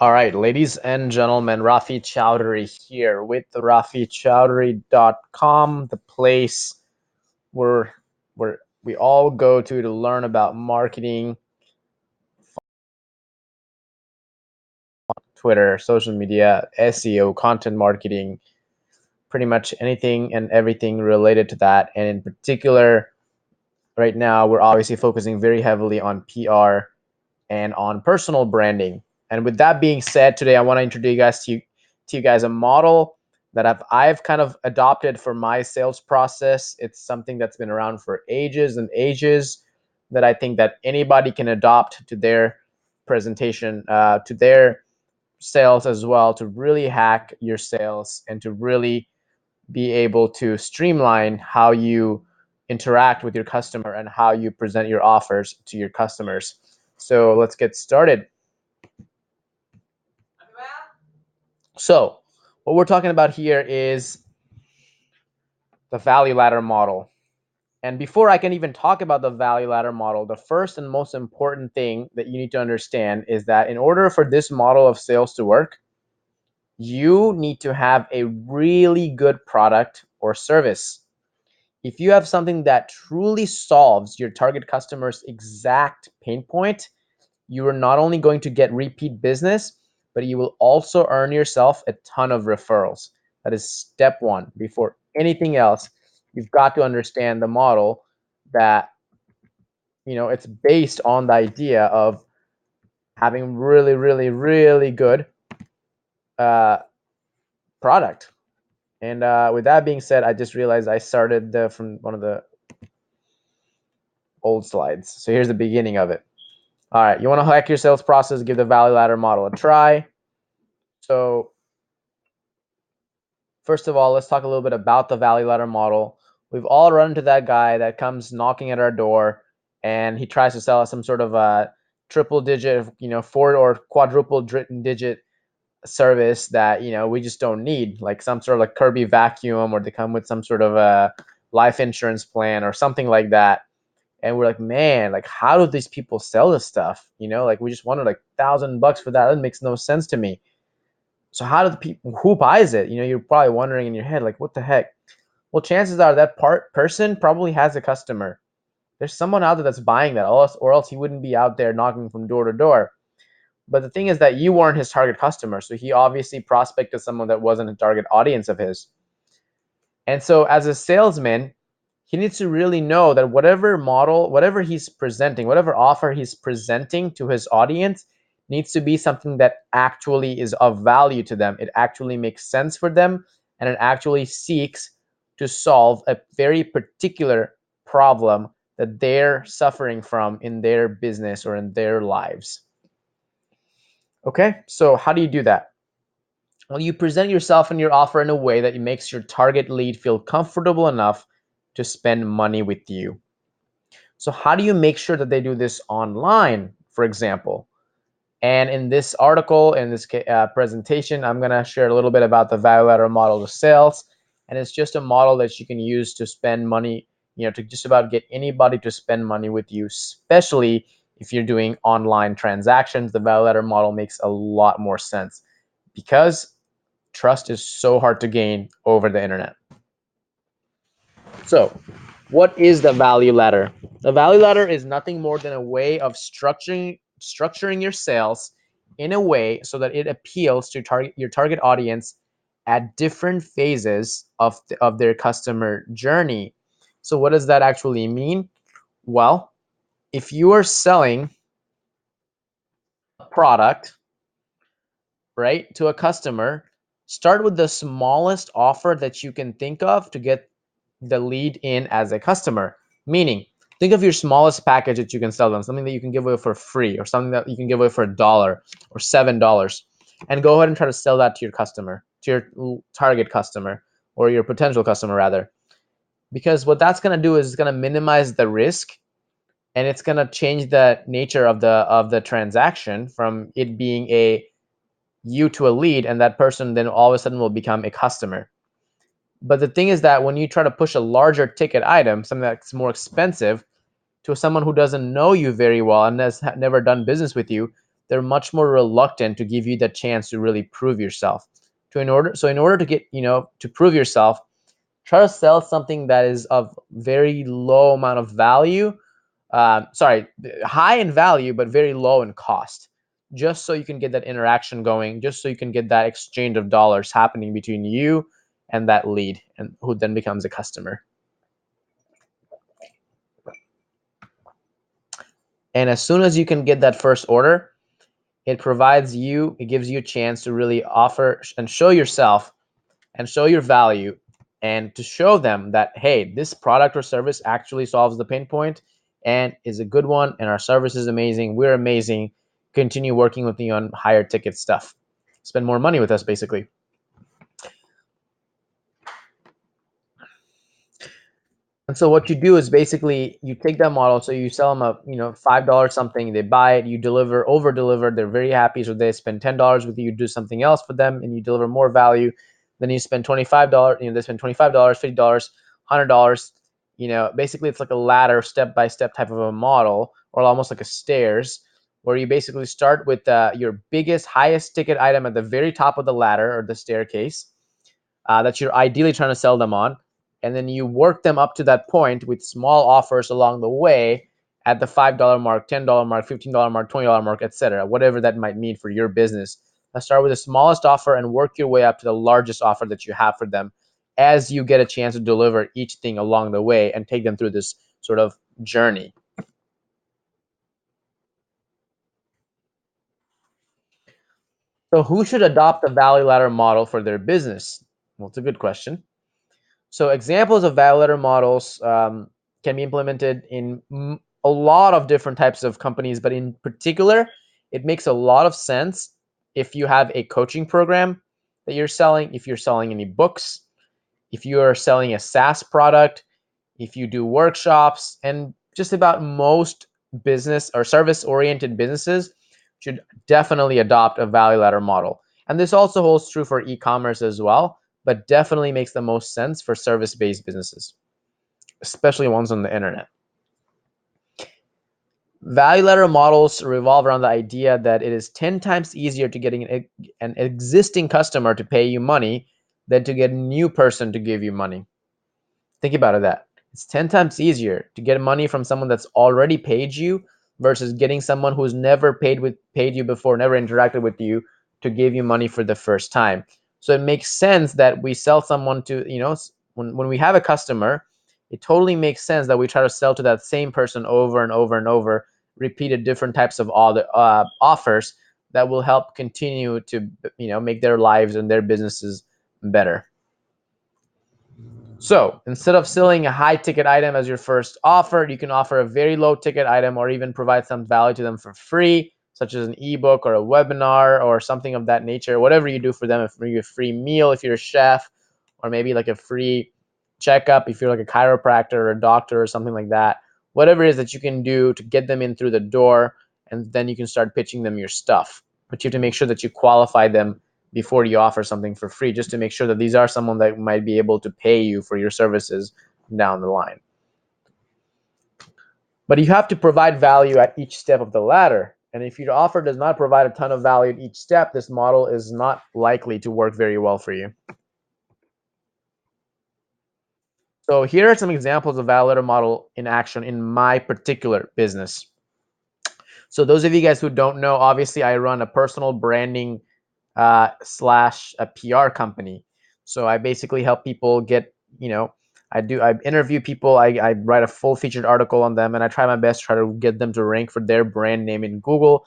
All right, ladies and gentlemen, Rafi Chowdhury here with RafiChowdhury.com, the place where we all go to learn about marketing, Twitter, social media, SEO, content marketing, pretty much anything and everything related to that. And in particular, right now, we're obviously focusing very heavily on PR and on personal branding. And with that being said, today I want to introduce you guys a model that I've kind of adopted for my sales process. It's something that's been around for ages and ages that I think that anybody can adopt to their presentation, to their sales as well, to really hack your sales and to really be able to streamline how you interact with your customer and how you present your offers to your customers. So let's get started. So what we're talking about here is the value ladder model. And before I can even talk about the value ladder model, the first and most important thing that you need to understand is that in order for this model of sales to work, you need to have a really good product or service. If you have something that truly solves your target customer's exact pain point, you are not only going to get repeat business, but you will also earn yourself a ton of referrals. That is step one. Before anything else, you've got to understand the model that, it's based on the idea of having really, really, really good uh, product. And with that being said, I just realized I started from one of the old slides. So here's the beginning of it. All right, you want to hack your sales process, give the value ladder model a try. So first of all, let's talk a little bit about the value ladder model. We've all run into that guy that comes knocking at our door and he tries to sell us some sort of a triple digit, four or quadruple digit service that, we just don't need, like some sort of like Kirby vacuum, or they come with some sort of a life insurance plan or something like that. And we're like, man, like how do these people sell this stuff? Like we just wanted like $1,000 for that. That makes no sense to me. So how do the people, who buys it? You're probably wondering in your head, like, what the heck? Well, chances are that person probably has a customer. There's someone out there that's buying that, or else he wouldn't be out there knocking from door to door. But the thing is that you weren't his target customer, so he obviously prospected someone that wasn't a target audience of his. And so as a salesman, he needs to really know that whatever model, whatever he's presenting, whatever offer he's presenting to his audience needs to be something that actually is of value to them. It actually makes sense for them, and it actually seeks to solve a very particular problem that they're suffering from in their business or in their lives. Okay, so how do you do that? Well, you present yourself and your offer in a way that makes your target lead feel comfortable enough to spend money with you. So how do you make sure that they do this online, for example? And in this article, in this presentation, I'm going to share a little bit about the value ladder model of sales. And it's just a model that you can use to spend money, to just about get anybody to spend money with you, especially if you're doing online transactions. The value ladder model makes a lot more sense because trust is so hard to gain over the internet. So what is the value ladder? The value ladder is nothing more than a way of structuring your sales in a way so that it appeals to your target audience at different phases of their customer journey. So what does that actually mean? Well, if you are selling a product, right, to a customer, start with the smallest offer that you can think of to get the lead in as a customer. Meaning, think of your smallest package that you can sell them, something that you can give away for free, or something that you can give away for $1 or $7, and go ahead and try to sell that to your customer, to your target customer, or your potential customer rather. Because what that's going to do is it's going to minimize the risk, and it's going to change the nature of the transaction from it being a you to a lead, and that person then all of a sudden will become a customer. But the thing is that when you try to push a larger ticket item, something that's more expensive, to someone who doesn't know you very well and has never done business with you, they're much more reluctant to give you the chance to really prove yourself. In order to get, to prove yourself, try to sell something that is of very low amount of value. Sorry, high in value, but very low in cost, just so you can get that interaction going, just so you can get that exchange of dollars happening between you and that lead, and who then becomes a customer. And as soon as you can get that first order, it gives you a chance to really offer and show yourself and show your value, and to show them that, hey, this product or service actually solves the pain point and is a good one, and our service is amazing, we're amazing, continue working with me on higher ticket stuff, spend more money with us, basically. And so what you do is basically you take that model, so you sell them a $5 something, they buy it, you over deliver, they're very happy, so they spend $10 with you, you do something else for them, and you deliver more value. Then you spend $25, they spend $25, $50, $100. Basically it's like a ladder, step by step type of a model, or almost like a stairs, where you basically start with your biggest, highest ticket item at the very top of the ladder or the staircase, that you're ideally trying to sell them on. And then you work them up to that point with small offers along the way at the $5 mark, $10 mark, $15 mark, $20 mark, etc. Whatever that might mean for your business. Let's start with the smallest offer and work your way up to the largest offer that you have for them, as you get a chance to deliver each thing along the way and take them through this sort of journey. So who should adopt the value ladder model for their business? Well, it's a good question. So examples of value ladder models can be implemented in a lot of different types of companies, but in particular, it makes a lot of sense if you have a coaching program that you're selling, if you're selling any books, if you are selling a SaaS product, if you do workshops, and just about most business or service-oriented businesses should definitely adopt a value ladder model. And this also holds true for e-commerce as well, but definitely makes the most sense for service-based businesses, especially ones on the internet. Value ladder models revolve around the idea that it is 10 times easier to getting an existing customer to pay you money than to get a new person to give you money. Think about that. It's 10 times easier to get money from someone that's already paid you versus getting someone who's never paid you before, never interacted with you, to give you money for the first time. So it makes sense that we sell someone to, when we have a customer, it totally makes sense that we try to sell to that same person over and over and over, repeated different types of offers that will help continue to, make their lives and their businesses better. So instead of selling a high ticket item as your first offer, you can offer a very low ticket item, or even provide some value to them for free, such as an ebook or a webinar or something of that nature. Whatever you do for them, if you're a free meal, if you're a chef, or maybe like a free checkup, if you're like a chiropractor or a doctor or something like that, whatever it is that you can do to get them in through the door, and then you can start pitching them your stuff. But you have to make sure that you qualify them before you offer something for free, just to make sure that these are someone that might be able to pay you for your services down the line. But you have to provide value at each step of the ladder. And if your offer does not provide a ton of value at each step, this model is not likely to work very well for you. So here are some examples of value ladder model in action in my particular business. So those of you guys who don't know, obviously I run a personal branding slash a PR company. So I basically help people get, I interview people, I write a full featured article on them, and I try my best to try to get them to rank for their brand name in Google,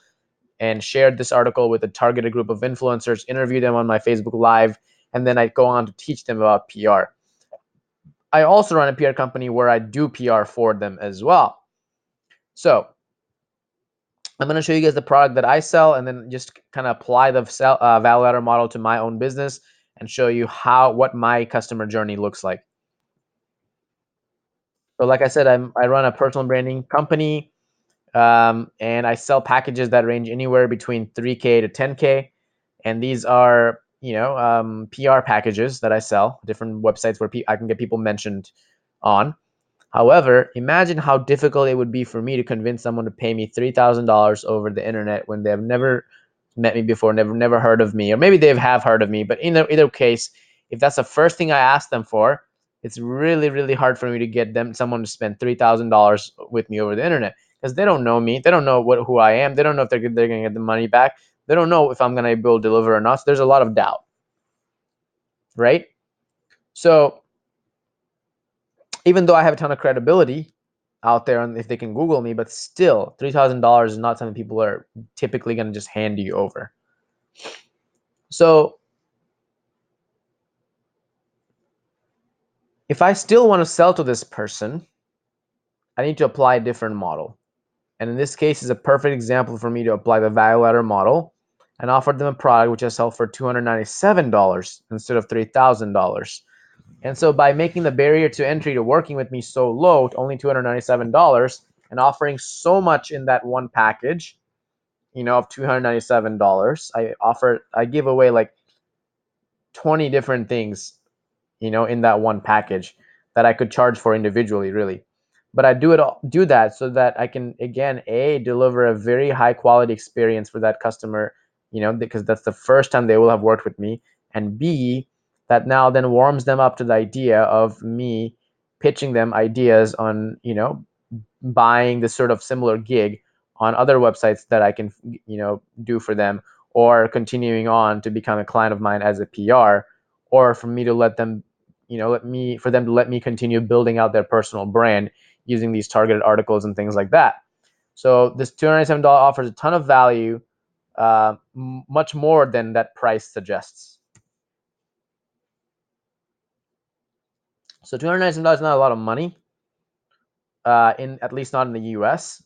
and share this article with a targeted group of influencers, interview them on my Facebook Live, and then I go on to teach them about PR. I also run a PR company where I do PR for them as well. So I'm going to show you guys the product that I sell, and then just kind of apply the value ladder model to my own business and show you what my customer journey looks like. So like I said, I run a personal branding company, and I sell packages that range anywhere between 3K to 10K. And these are, PR packages that I sell, different websites where I can get people mentioned on. However, imagine how difficult it would be for me to convince someone to pay me $3,000 over the internet when they have never met me before, never heard of me, or maybe they have heard of me. But in either case, if that's the first thing I ask them for, it's really hard for me to get someone to spend $3,000 with me over the internet, because they don't know me, they don't know who I am, they don't know if they're going to get the money back, they don't know if I'm going to be able to deliver or not. So there's a lot of doubt, right? So even though I have a ton of credibility out there, and if they can Google me, but still $3,000 is not something people are typically going to just hand you over. So if I still want to sell to this person, I need to apply a different model. And in this case, is a perfect example for me to apply the value ladder model and offer them a product which I sell for $297 instead of $3,000. And so by making the barrier to entry to working with me so low, to only $297, and offering so much in that one package, of $297, I give away like 20 different things, in that one package that I could charge for individually, really. But I do that so that I can, again, deliver a very high quality experience for that customer, because that's the first time they will have worked with me, and B, that now then warms them up to the idea of me pitching them ideas on, buying this sort of similar gig on other websites that I can, do for them, or continuing on to become a client of mine as a PR, or for me to let them, for them to let me continue building out their personal brand using these targeted articles and things like that. So this $297 offers a ton of value, much more than that price suggests. So $297 is not a lot of money, in at least not in the US,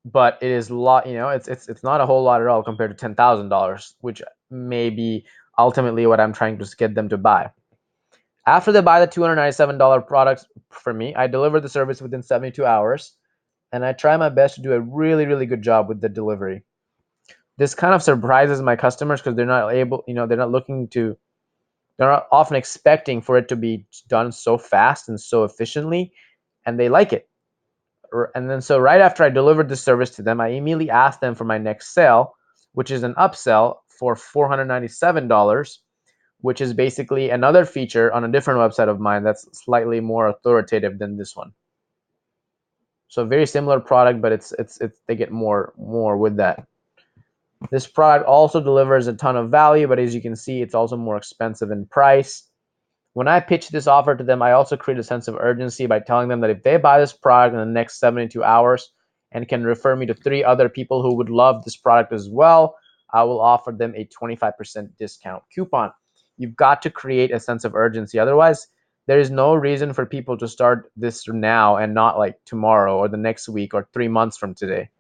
but it is a lot. It's not a whole lot at all compared to $10,000, which may be ultimately what I'm trying to get them to buy. After they buy the $297 products from me, I deliver the service within 72 hours, and I try my best to do a really good job with the delivery. This kind of surprises my customers because they're not often expecting for it to be done so fast and so efficiently, and they like it. And then so right after I delivered the service to them, I immediately asked them for my next sale, which is an upsell for $497, which is basically another feature on a different website of mine that's slightly more authoritative than this one. So very similar product, but it's they get more with that. This product also delivers a ton of value, but as you can see, it's also more expensive in price. When I pitch this offer to them, I also create a sense of urgency by telling them that if they buy this product in the next 72 hours and can refer me to 3 other people who would love this product as well, I will offer them a 25% discount coupon. You've got to create a sense of urgency. Otherwise, there is no reason for people to start this now and not like tomorrow or the next week or 3 months from today.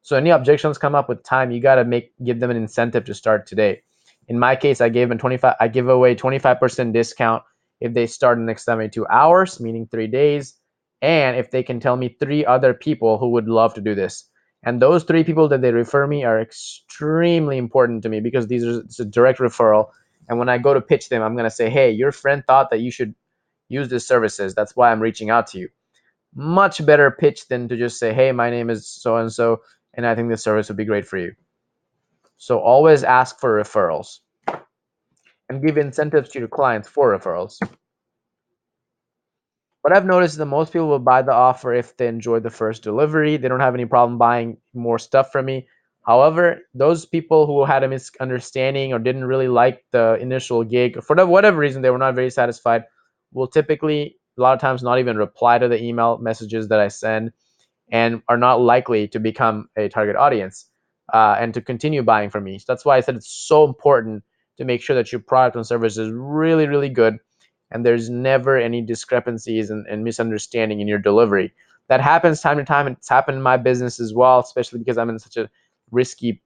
So any objections come up with time, you got to give them an incentive to start today. In my case, I give away 25% discount if they start in the next 72 hours, meaning 3 days, and if they can tell me 3 other people who would love to do this. And those 3 people that they refer me are extremely important to me because it's a direct referral. And when I go to pitch them, I'm going to say, hey, your friend thought that you should use these services. That's why I'm reaching out to you. Much better pitch than to just say, hey, my name is so and so, and I think this service would be great for you. So always ask for referrals and give incentives to your clients for referrals. What I've noticed is that most people will buy the offer if they enjoy the first delivery. They don't have any problem buying more stuff from me. However, those people who had a misunderstanding or didn't really like the initial gig, for whatever reason, they were not very satisfied, will typically, a lot of times, not even reply to the email messages that I send, and are not likely to become a target audience, and to continue buying from me. So that's why I said it's so important to make sure that your product and service is really good, and there's never any discrepancies and misunderstanding in your delivery. That happens time to time, and it's happened in my business as well, especially because I'm in such a risky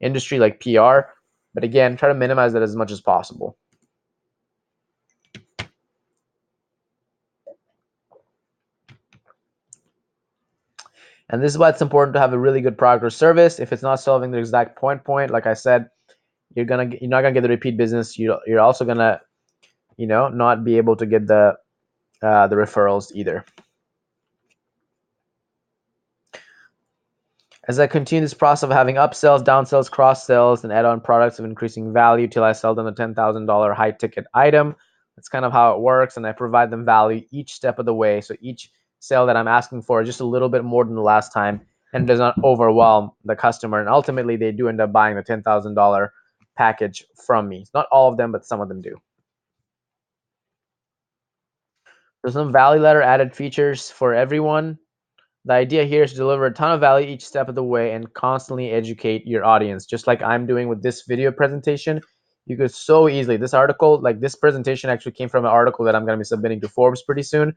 industry like PR. But again, try to minimize that as much as possible. And this is why it's important to have a really good product or service. If it's not solving the exact point, like I said, you're not gonna get the repeat business. You're also gonna, not be able to get the the referrals either. As I continue this process of having upsells, downsells, cross sells, and add-on products of increasing value till I sell them a $10,000 high-ticket item, that's kind of how it works. And I provide them value each step of the way. So each sale that I'm asking for is just a little bit more than the last time, and does not overwhelm the customer. And ultimately, they do end up buying the $10,000 package from me. Not all of them, but some of them do. There's some value ladder added features for everyone. The idea here is to deliver a ton of value each step of the way and constantly educate your audience, just like I'm doing with this video presentation. You could so easily, this article, like this presentation actually came from an article that I'm going to be submitting to Forbes pretty soon.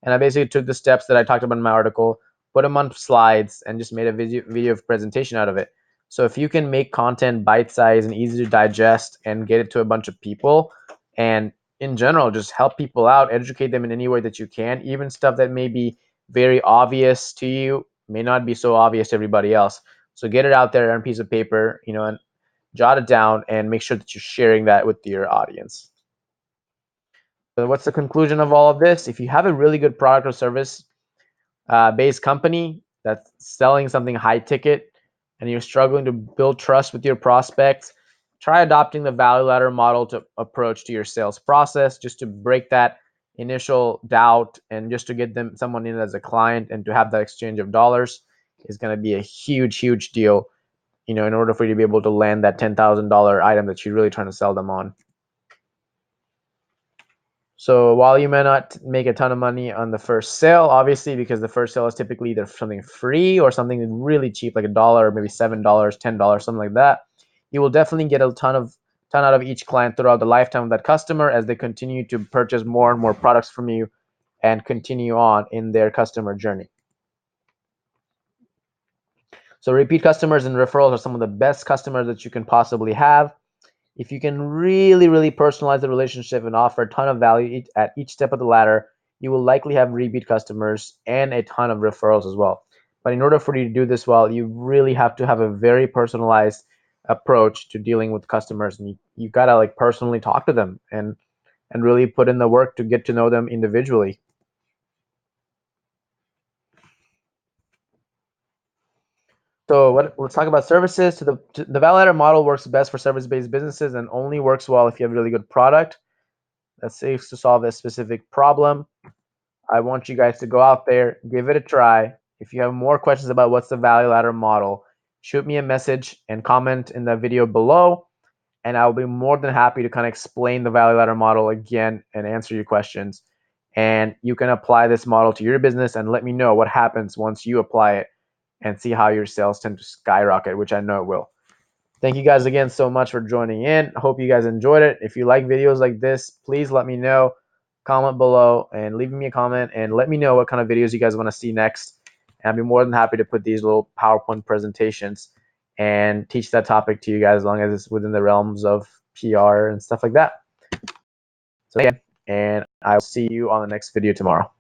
And I basically took the steps that I talked about in my article, put them on slides, and just made a video of presentation out of it. So if you can make content bite-sized and easy to digest and get it to a bunch of people, and in general, just help people out, educate them in any way that you can, even stuff that may be very obvious to you may not be so obvious to everybody else. So get it out there on a piece of paper, and jot it down and make sure that you're sharing that with your audience. So what's the conclusion of all of this? If you have a really good product or service based company that's selling something high ticket and you're struggling to build trust with your prospects, try adopting the value ladder model to approach to your sales process, just to break that initial doubt and just to get someone in as a client, and to have that exchange of dollars is going to be a huge deal, in order for you to be able to land that $10,000 item that you're really trying to sell them on. So while you may not make a ton of money on the first sale, obviously, because the first sale is typically either something free or something really cheap, like $1 or maybe $7, $10, something like that, you will definitely get a ton out of each client throughout the lifetime of that customer as they continue to purchase more and more products from you and continue on in their customer journey. So repeat customers and referrals are some of the best customers that you can possibly have. If you can really personalize the relationship and offer a ton of value at each step of the ladder, you will likely have repeat customers and a ton of referrals as well. But in order for you to do this well, you really have to have a very personalized approach to dealing with customers, and you gotta like personally talk to them and really put in the work to get to know them individually. So let's talk about services. The value ladder model works best for service-based businesses and only works well if you have a really good product that saves to solve a specific problem. I want you guys to go out there, give it a try. If you have more questions about what's the value ladder model, shoot me a message and comment in the video below, and I'll be more than happy to kind of explain the value ladder model again and answer your questions. And you can apply this model to your business and let me know what happens once you apply it and see how your sales tend to skyrocket, which I know it will. Thank you guys again so much for joining in. I hope you guys enjoyed it. If you like videos like this, please let me know. Comment below and leave me a comment and let me know what kind of videos you guys want to see next. And I'd be more than happy to put these little PowerPoint presentations and teach that topic to you guys as long as it's within the realms of PR and stuff like that. So again, and I'll see you on the next video tomorrow.